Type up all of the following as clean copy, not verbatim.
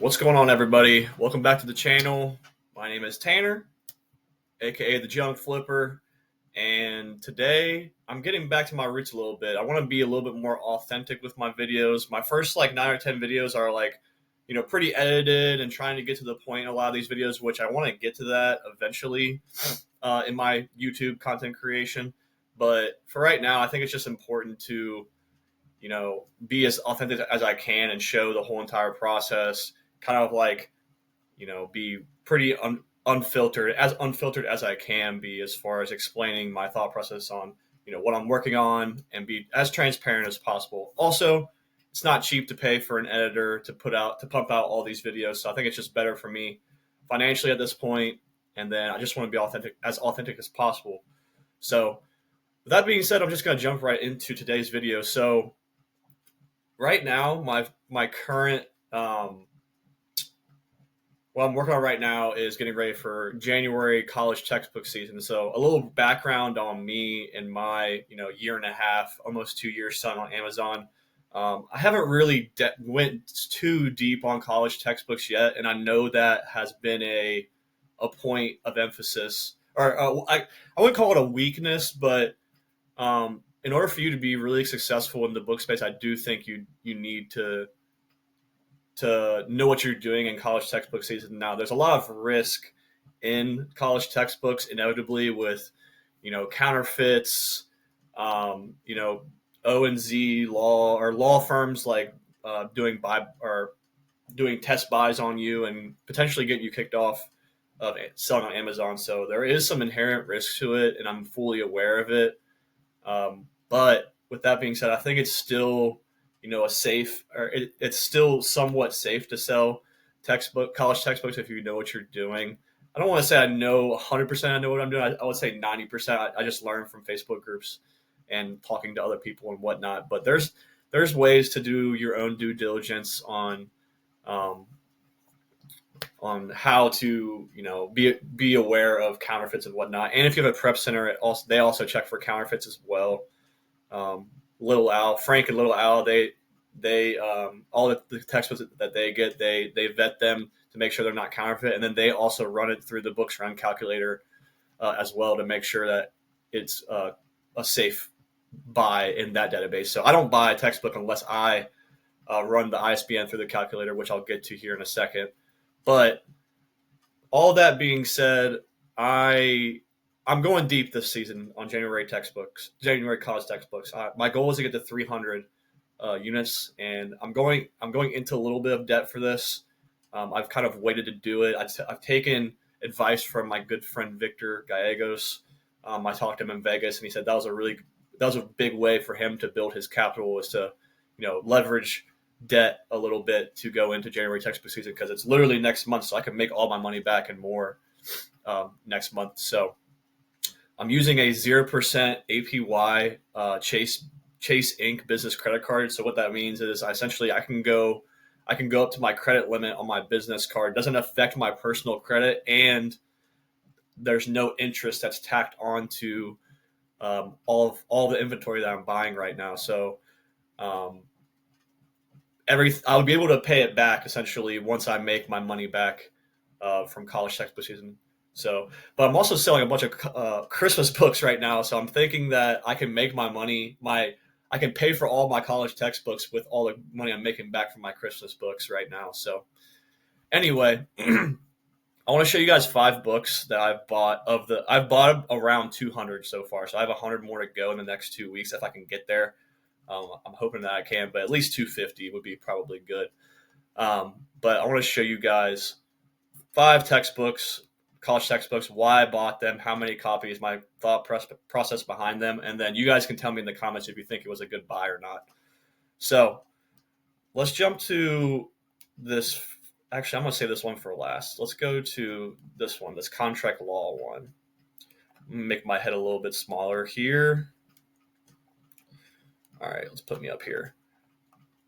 What's going on, everybody? Welcome back to the channel. My name is Tanner, aka the Junk Flipper, and today I'm getting back to my roots a little bit. I want to be a little bit more authentic with my videos. My first 9 or 10 videos are pretty edited and trying to get to the point in a lot of these videos, which I want to get to that eventually in my YouTube content creation. But for right now, I think it's just important to be as authentic as I can and show the whole entire process, kind of be pretty unfiltered, as unfiltered as I can be as far as explaining my thought process on, what I'm working on and be as transparent as possible. Also, it's not cheap to pay for an editor to pump out all these videos. So I think it's just better for me financially at this point. And then I just want to be authentic as possible. So with that being said, I'm just going to jump right into today's video. So right now, my current what I'm working on right now is getting ready for January college textbook season. So a little background on me and my year and a half, almost 2 years spent on Amazon. I haven't really went too deep on college textbooks yet, and I know that has been a point of emphasis, or I wouldn't call it a weakness, but in order for you to be really successful in the book space, I do think you need to know what you're doing in college textbook season. Now, there's a lot of risk in college textbooks, inevitably, with counterfeits, O and Z law or law firms doing test buys on you and potentially getting you kicked off of selling on Amazon. So there is some inherent risk to it, and I'm fully aware of it. But with that being said, I think it's still it's still somewhat safe to sell college textbooks if you know what you're doing. I don't want to say I know 100% I know what I'm doing. I would say 90%. I just learn from Facebook groups and talking to other people and whatnot. But there's ways to do your own due diligence on how to be aware of counterfeits and whatnot. And if you have a prep center, they also check for counterfeits as well. Little Al, Frank and Little Al, they all the textbooks that they get, they vet them to make sure they're not counterfeit, and then they also run it through the books run calculator as well to make sure that it's a safe buy in that database. So I don't buy a textbook unless I run the ISBN through the calculator, which I'll get to here in a second. But all that being said, I'm going deep this season on January college textbooks. My goal is to get to 300 units, and I'm going into a little bit of debt for this. I've kind of waited to do it. I've taken advice from my good friend Victor Gallegos. I talked to him in Vegas, and he said that was a big way for him to build his capital, was to leverage debt a little bit to go into January textbook season, because it's literally next month, so I can make all my money back and more next month. So I'm using a 0% APY Chase Inc. business credit card. So what that means is I can go up to my credit limit on my business card. It doesn't affect my personal credit, and there's no interest that's tacked onto all the inventory that I'm buying right now. So I'll be able to pay it back essentially once I make my money back from college textbook season. So, but I'm also selling a bunch of Christmas books right now. So I'm thinking that I can make my money, I can pay for all my college textbooks with all the money I'm making back from my Christmas books right now. So anyway, I want to show you guys 5 books that I've bought. I've bought around 200 so far. So I have 100 more to go in the next 2 weeks if I can get there. I'm hoping that I can, but at least 250 would be probably good. But I want to show you guys 5 textbooks, college textbooks, why I bought them, how many copies, my thought process behind them, and then you guys can tell me in the comments if you think it was a good buy or not. So let's jump to this. Actually, I'm going to save this one for last. Let's go to this one, this contract law one. I'm going to make my head a little bit smaller here. All right, let's put me up here.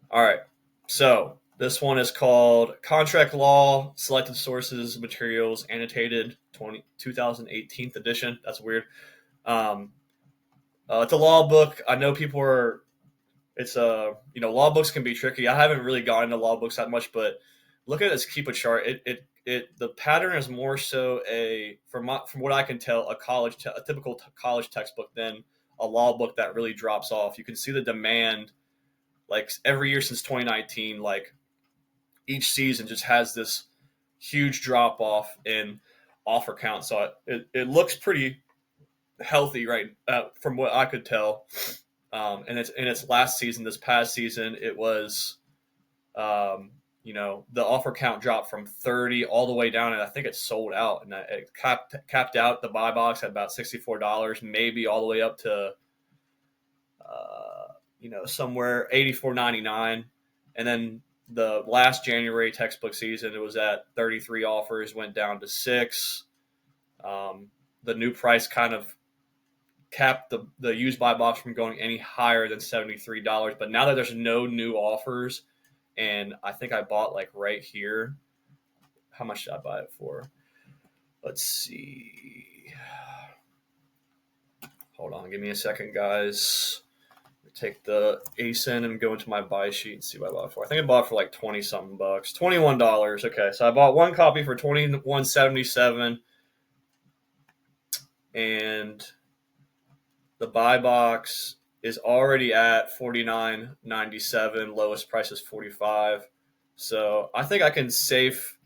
All right, so this one is called Contract Law, Selected Sources, Materials, Annotated, 2018 edition. That's weird. It's a law book. I know law books can be tricky. I haven't really gotten into law books that much, but look at this Keepa chart. The pattern is more so from what I can tell a typical college textbook than a law book that really drops off. You can see the demand like every year since 2019. Like each season just has this huge drop off in offer count. So it looks pretty healthy right from what I could tell. And it's in its last season, this past season, it was the offer count dropped from 30 all the way down, and I think it sold out, and it capped out the buy box at about $64, maybe all the way up to somewhere $84.99, and then the last January textbook season, it was at 33 offers, went down to 6. The new price kind of capped the used buy box from going any higher than $73. But now that there's no new offers, and I think I bought like right here. How much did I buy it for? Let's see. Hold on, give me a second, guys. Take the ASIN and go into my buy sheet and see what I bought it for. I think I bought it for like 20 something bucks. $21. Okay, so I bought one copy for $21.77, and the buy box is already at $49.97. Lowest price is $45. So I think I can save.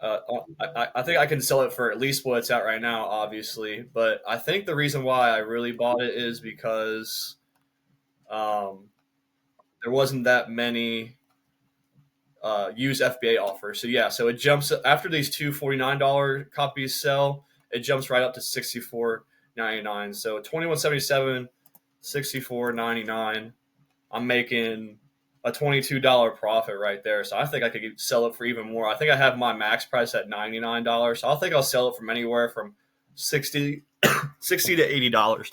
I think I can sell it for at least what it's at right now, obviously. But I think the reason why I really bought it is because there wasn't that many used FBA offers. So yeah, so it jumps after these two $49 copies sell. It jumps right up to $64.99. So $21.77, $64.99. I'm making a $22 profit right there. So I think I could sell it for even more. I think I have my max price at $99. So I think I'll sell it from anywhere from $60 to $80.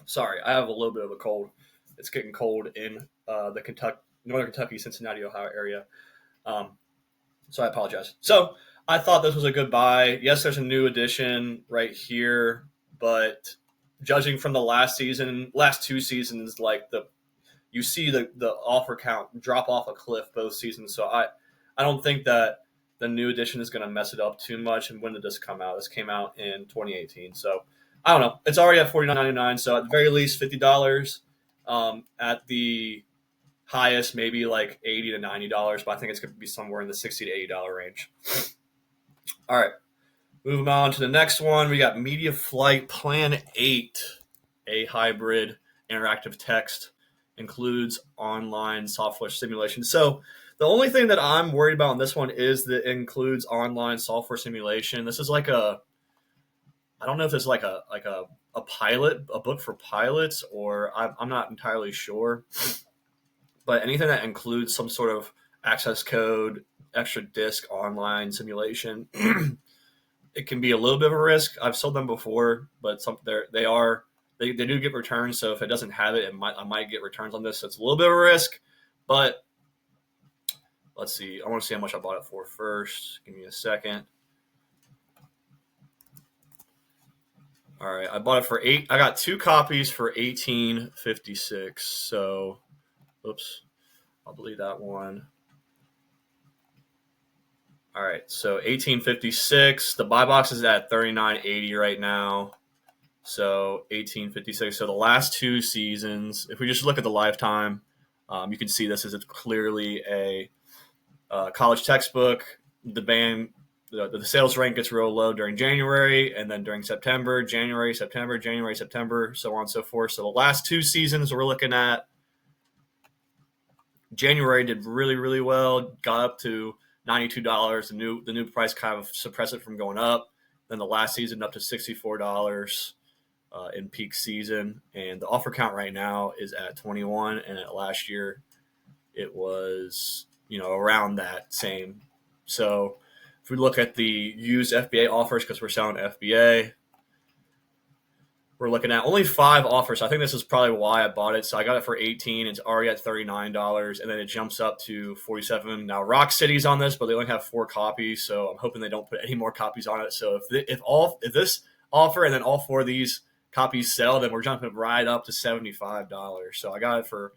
Sorry, I have a little bit of a cold. It's getting cold in the Northern Kentucky, Cincinnati, Ohio area. So I apologize. So I thought this was a good buy. Yes, there's a new edition right here, but judging from the last two seasons, like you see the offer count drop off a cliff both seasons. So I don't think that the new edition is going to mess it up too much. And when did this come out? This came out in 2018. So I don't know. It's already at $49.99. So at the very least, $50. At the highest, maybe like $80 to $90. But I think it's going to be somewhere in the $60 to $80 range. All right. Moving on to the next one. We got MediaFlight Plan 8, a hybrid interactive text. Includes online software simulation. So the only thing that I'm worried about on this one is that it includes online software simulation. This is like I don't know if it's like a book for pilots, or I'm not entirely sure. But anything that includes some sort of access code, extra disk, online simulation, it can be a little bit of a risk. I've sold them before, but they do get returns. So if it doesn't have it, I might get returns on this. So it's a little bit of a risk, but let's see. I want to see how much I bought it for first. Give me a second. All right, I bought it for $8. I got 2 copies for $18.56. So, oops, I'll delete that one. All right, so $18.56. The buy box is at $39.80 right now. So $18.56. So the last 2 seasons, if we just look at the lifetime, you can see this is clearly a college textbook. The sales rank gets real low during January, and then during September, January, September, so on and so forth. So the last 2 seasons we're looking at, January did really, really well, got up to $92. The new price kind of suppressed it from going up. Then the last season up to $64 in peak season, and the offer count right now is at 21, and at last year it was around that same. So if we look at the used FBA offers, because we're selling FBA, we're looking at only 5 offers. I think this is probably why I bought it. So I got it for $18. It's already at $39, and then it jumps up to $47. Now Rock City's on this, but they only have 4 copies, so I'm hoping they don't put any more copies on it. So if this offer and then all 4 of these copies sell, then we're jumping right up to $75. So I got it for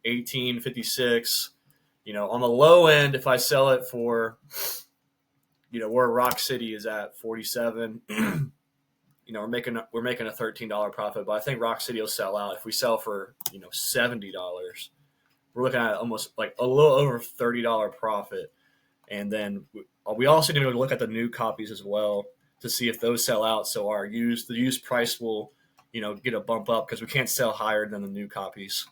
$18.56. On the low end, if I sell it for, where Rock City is at 47, we're making a $13 profit, but I think Rock City will sell out. If we sell for, $70, we're looking at almost like a little over $30 profit. And then we also need to look at the new copies as well to see if those sell out. So the used price will, get a bump up because we can't sell higher than the new copies.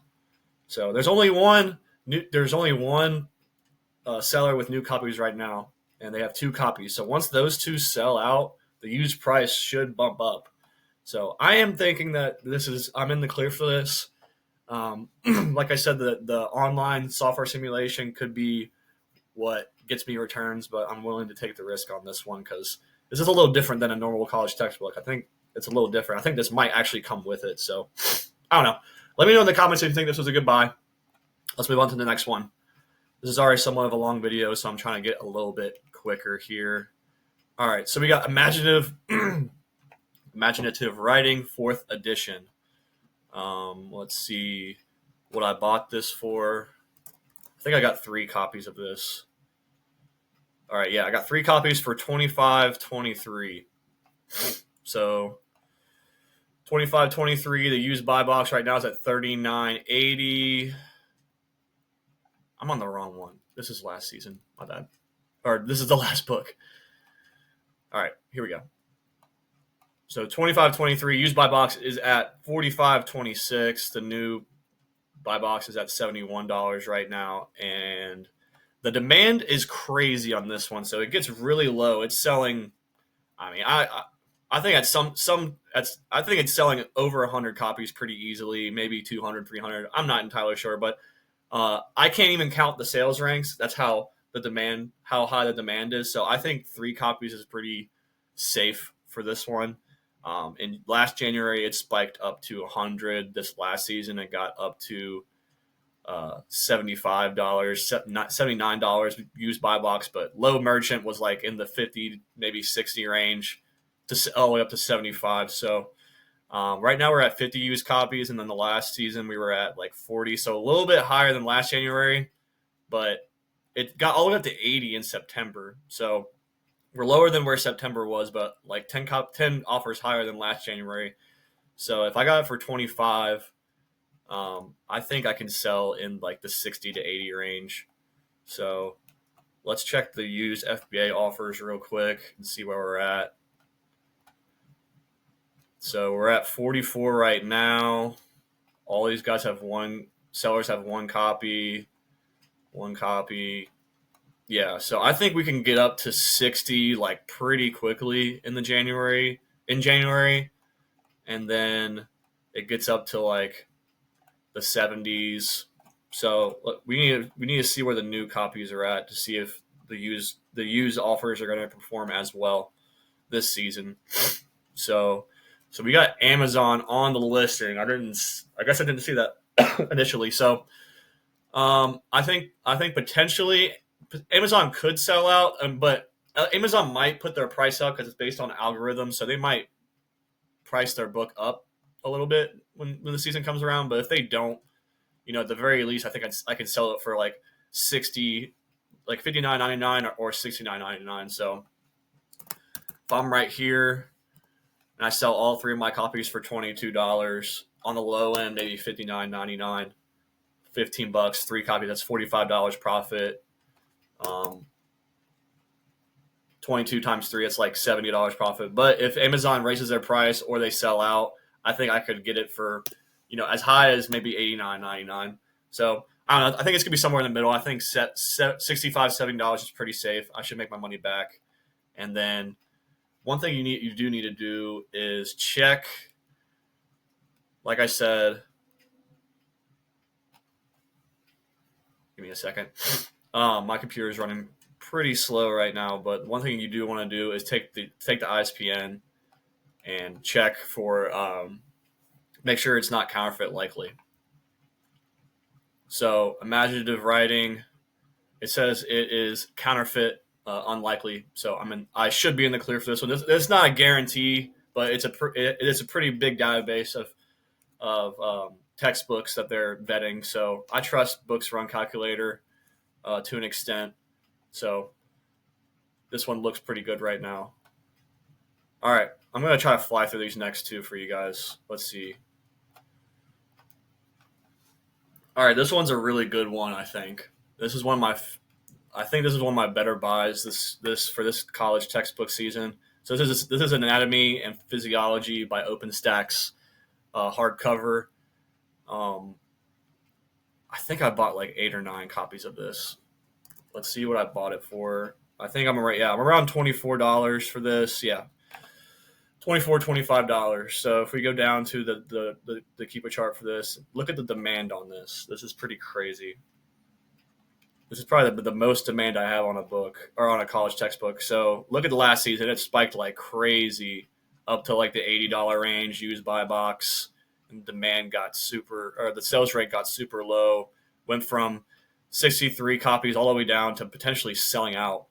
So there's only one seller with new copies right now, and they have 2 copies. So once those 2 sell out, the used price should bump up. So I am thinking that I'm in the clear for this. Like I said, the online software simulation could be what gets me returns, but I'm willing to take the risk on this one because this is a little different than a normal college textbook. I think it's a little different. I think this might actually come with it. So I don't know. Let me know in the comments if you think this was a good buy. Let's move on to the next one. This is already somewhat of a long video, so I'm trying to get a little bit quicker here. All right, so we got imaginative writing, 4th edition. Let's see what I bought this for. I think I got 3 copies of this. All right, yeah, I got 3 copies for $25.23. So $25.23. The used buy box right now is at $39.80. I'm on the wrong one. This is last season. My bad. Or this is the last book. All right, here we go. So $25.23 used buy box is at $45.26. The new buy box is at $71 right now, and the demand is crazy on this one. So it gets really low. It's selling. I mean, I think I think it's selling over 100 copies pretty easily, maybe 200, 300. I'm not entirely sure, but I can't even count the sales ranks. That's how high the demand is. So I think 3 copies is pretty safe for this one. In last January, it spiked up to 100. This last season, it got up to $75, $79 used buy box, but low merchant was like in the 50, maybe 60 range, all the way up to 75. So right now we're at 50 used copies, and then the last season we were at like 40, so a little bit higher than last January, but it got all the way up to 80 in September. So we're lower than where September was, but like 10 offers higher than last January. So if I got it for 25, I think I can sell in like the 60 to 80 range. So let's check the used FBA offers real quick and see where we're at. So we're at 44 right now. All these guys sellers have 1 copy. Yeah, so I think we can get up to 60 like pretty quickly in January, and then it gets up to like the 70s. So we need to see where the new copies are at to see if the used offers are going to perform as well this season. So we got Amazon on the listing. I guess I didn't see that initially. So I think potentially Amazon could sell out, but Amazon might put their price up because it's based on algorithms, so they might price their book up a little bit when the season comes around. But if they don't, at the very least, I think I can sell it for like 60, like $59.99 or $69.99. So if I'm right here and I sell all 3 of my copies for $22 on the low end, maybe $59.99, $15, 3 copies, that's $45 profit. 22 times 3, it's like $70 profit. But if Amazon raises their price or they sell out, I think I could get it for, as high as maybe $89.99. So I don't know. I think it's gonna be somewhere in the middle. I think $65, $70 is pretty safe. I should make my money back. And then one thing you do need to do is check. Like I said, give me a second. My computer is running pretty slow right now, but one thing you do want to do is take the ISBN and check for make sure it's not counterfeit likely. So imaginative writing, it says it is counterfeit unlikely. So I should be in the clear for this one. It's not a guarantee, but it is a pretty big database of textbooks that they're vetting. So I trust Books Run Calculator. to an extent. So this one looks pretty good right now. All right, I'm going to try to fly through these next two for you guys. Let's see. All right, this one's a really good one, I think. This is one of my I think this is one of my better buys this for this college textbook season. So this is Anatomy and Physiology by OpenStax, hardcover. Um, I think I bought like 8 or 9 copies of this. Let's see what I bought it for. I think I'm right. Yeah, I'm around $24 for this. Yeah, $25. So if we go down to the keeper chart for this, look at the demand on this. This is pretty crazy. This is probably the most demand I have on a book or on a college textbook. So look at the last season; it spiked like crazy, up to like the $80 range used by box, and demand got super, or the sales rate got super low. Went from 63 copies all the way down to potentially selling out,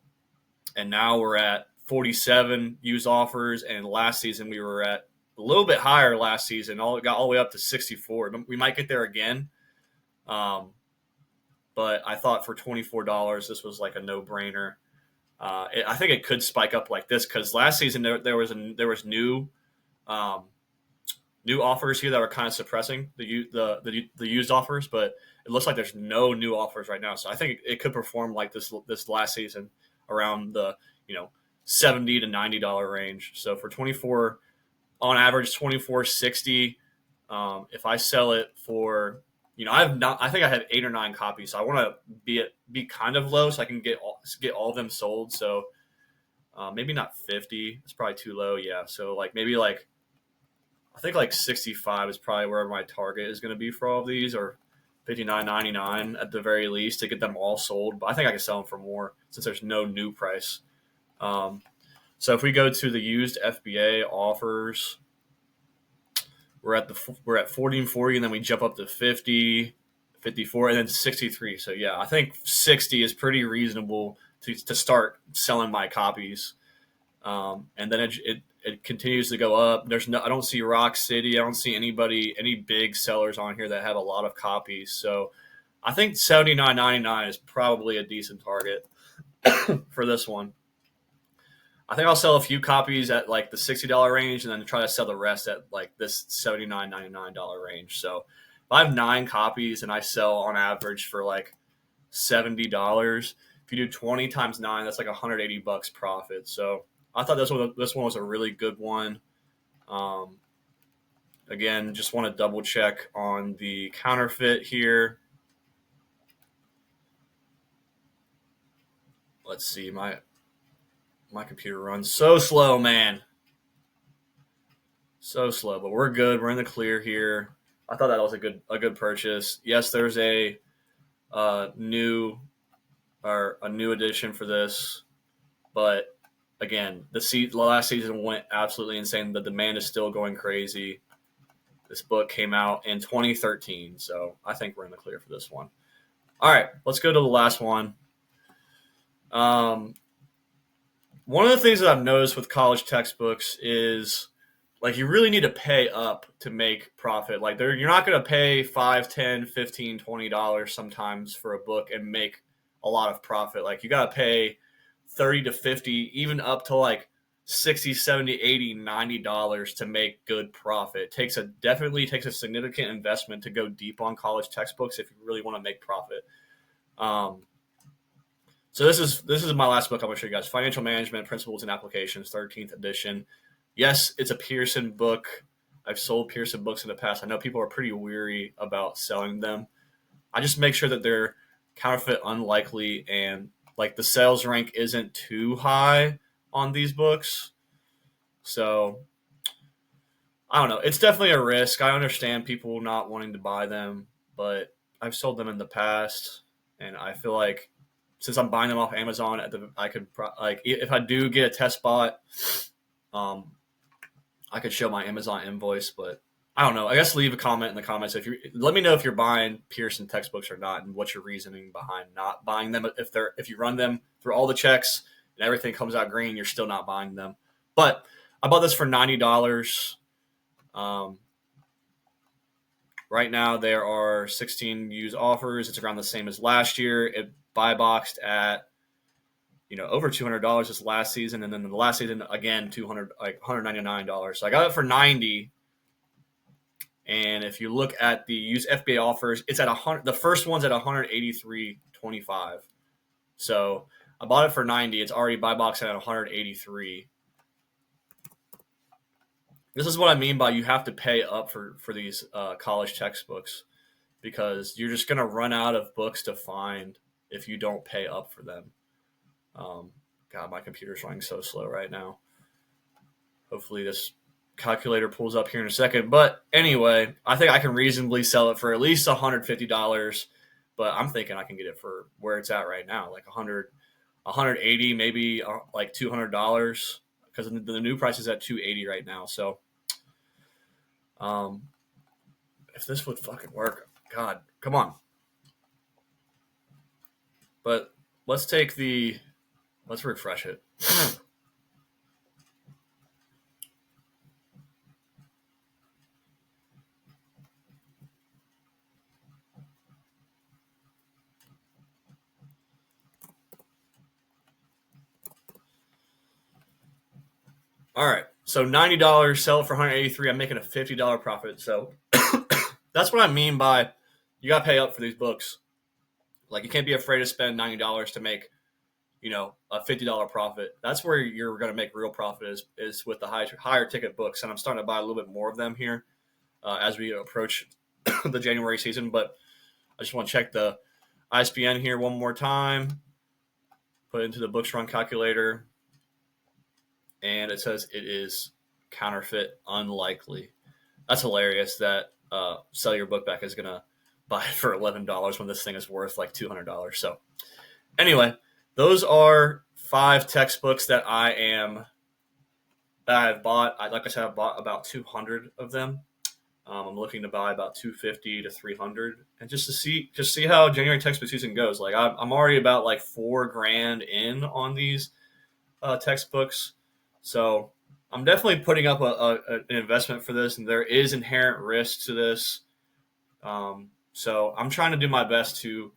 and now we're at 47 used offers. And last season we were at a little bit higher. Last season, got all the way up to 64. We might get there again. But I thought for $24, this was like a no-brainer. I think it could spike up like this because last season there was new offers here that were kind of suppressing the used offers, but it looks like there's no new offers right now. So I think it could perform like this last season around the $70 to $90 range. So for 24, on average 24.60. If I sell it for I think I have 8 or 9 copies, so I want to be kind of low so I can get all of them sold. So maybe not 50. It's probably too low. Yeah. So maybe I think 65 is probably where my target is going to be for all of these, or 59.99 at the very least to get them all sold. But I think I can sell them for more since there's no new price. So if we go to the used FBA offers, we're at 40 and 40, and then we jump up to 50, 54, and then 63. So yeah, I think 60 is pretty reasonable to start selling my copies. And then it continues to go up. I don't see Rock City. I don't see any big sellers on here that have a lot of copies. So I think $79.99 is probably a decent target for this one. I think I'll sell a few copies at like the $60 range, and then try to sell the rest at like this $79.99 range. So if I have 9 copies and I sell on average for like $70, if you do 20 times 9, that's like $180 profit. So I thought this one was a really good one. Again, just want to double check on the counterfeit here. Let's see, my computer runs so slow, man. So slow, but we're good. We're in the clear here. I thought that was a good purchase. Yes, there's a new edition for this, but again, the last season went absolutely insane. The demand is still going crazy. This book came out in 2013, so I think we're in the clear for this one. All right, let's go to the last one. One of the things that I've noticed with college textbooks is you really need to pay up to make profit. You're not going to pay $5, $10, $15, $20 sometimes for a book and make a lot of profit. You got to pay $30 to $50, even up to $60, $70, $80, $90 to make good profit. It definitely takes a significant investment to go deep on college textbooks if you really want to make profit. So this is my last book I'm going to show you guys. Financial Management Principles and Applications, 13th edition. Yes, it's a Pearson book. I've sold Pearson books in the past. I know people are pretty weary about selling them. I just make sure that they're counterfeit unlikely and the sales rank isn't too high on these books. So I don't know. It's definitely a risk. I understand people not wanting to buy them, but I've sold them in the past, and I feel like since I'm buying them off Amazon, I could if I do get a test bot, I could show my Amazon invoice. But I don't know. I guess leave a comment in the comments let me know if you're buying Pearson textbooks or not, and what's your reasoning behind not buying them. If you run them through all the checks and everything comes out green, you're still not buying them. But I bought this for $90. Right now there are 16 used offers. It's around the same as last year. buy boxed at over $200 this last season, and then the last season again $199. So I got it for $90. And if you look at the used FBA offers, it's at 100. The first one's at $183.25. So I bought it for $90. It's already buy boxed at $183. This is what I mean by you have to pay up for these college textbooks, because you're just going to run out of books to find if you don't pay up for them. God, my computer's running so slow right now. Hopefully this calculator pulls up here in a second. But anyway, I think I can reasonably sell it for at least $150. But I'm thinking I can get it for where it's at right now, like $180, maybe like $200, because the new price is at $280 right now. So, if this would fucking work, God, come on. But let's refresh it. All right, so $90, sell it for $183. I'm making a $50 profit. So that's what I mean by you got to pay up for these books. Like, you can't be afraid to spend $90 to make, a $50 profit. That's where you're going to make real profit is with the higher ticket books. And I'm starting to buy a little bit more of them here as we approach the January season. But I just want to check the ISBN here one more time. Put it into the books run calculator. And it says it is counterfeit unlikely. That's hilarious that Sell Your Book Back is going to buy it for $11 when this thing is worth like $200. So anyway, those are 5 textbooks that I've bought. Like I said, I've bought about 200 of them. I'm looking to buy about 250 to 300, and just see how January textbook season goes. Like I'm already about like $4,000 in on these textbooks. So I'm definitely putting up an investment for this, and there is inherent risk to this. So I'm trying to do my best to,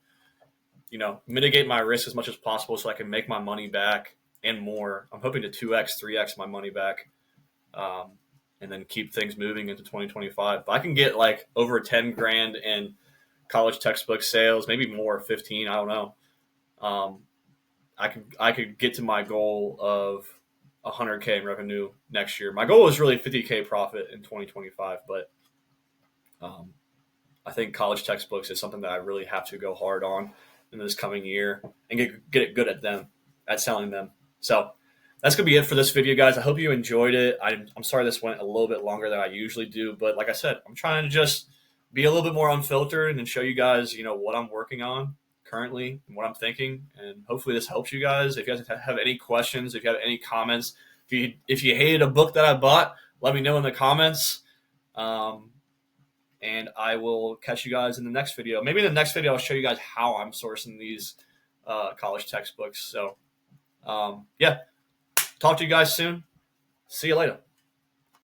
mitigate my risk as much as possible so I can make my money back and more. I'm hoping to 2x, 3x my money back, and then keep things moving into 2025. If I can get like over $10,000 in college textbook sales, maybe more, 15, I don't know. I could get to my goal of $100K in revenue next year. My goal is really $50K profit in 2025, but I think college textbooks is something that I really have to go hard on in this coming year and get it good at selling them. So that's going to be it for this video, guys. I hope you enjoyed it. I'm sorry this went a little bit longer than I usually do, but like I said, I'm trying to just be a little bit more unfiltered and show you guys, what I'm working on currently and what I'm thinking. And hopefully this helps you guys. If you guys have any questions, if you have any comments, if you hated a book that I bought, let me know in the comments. And I will catch you guys in the next video. Maybe in the next video, I'll show you guys how I'm sourcing these college textbooks. So, yeah, talk to you guys soon. See you later.